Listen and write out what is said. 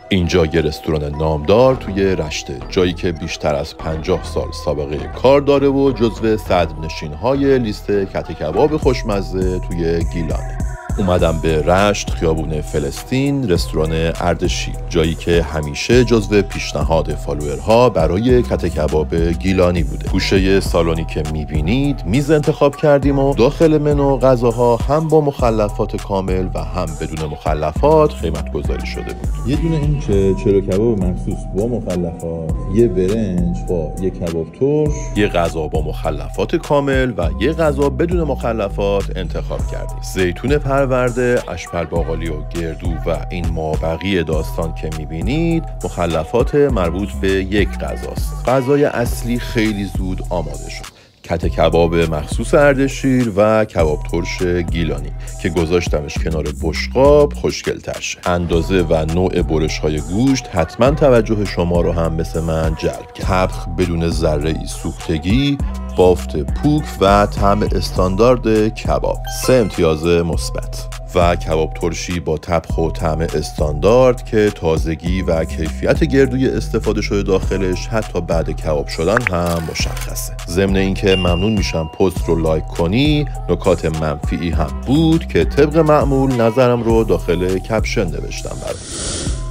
اینجا یه رستوران نامدار توی رشته، جایی که بیشتر از 50 سال سابقه کار داره و جزو صدرنشین‌های لیست کته کباب خوشمزه توی گیلانه. اومدم به رشت خیابون فلسطین، رستوران اردشیر، جایی که همیشه جزو پیشنهاد فالوورها برای کته کباب گیلانی بوده. گوشه سالنی که میبینید میز انتخاب کردیم و داخل منو غذاها هم با مخلفات کامل و هم بدون مخلفات قیمت گذاری شده بود. یه دونه این چلو کباب مخصوص با مخلفات، یه برنج با یه کباب ترش، یه غذا با مخلفات کامل و یه غذا بدون مخلفات انتخاب کردیم. زیتون پرورده، اشپر باقالی و گردو و این مابقی داستان که میبینید مخلفات مربوط به یک غذاست. غذای اصلی خیلی زود آماده شد. کته کباب مخصوص اردشیر و کباب ترش گیلانی که گذاشتمش کنار بشقاب خوشگل‌تر شه. اندازه و نوع برش های گوشت حتما توجه شما رو هم مثل من جلب کرد. طبخ بدون ذره‌ای سوختگی، بافت پوک و طعم استاندارد کباب، 3 امتیاز مثبت. و کباب ترشی با طبخ و طعم استاندارد که تازگی و کیفیت گردوی استفاده شده داخلش حتی بعد کباب شدن هم مشخصه. ضمن اینکه ممنون میشم پست رو لایک کنی. نکات منفی هم بود که طبق معمول نظرم رو داخل کپشن نوشتم برات.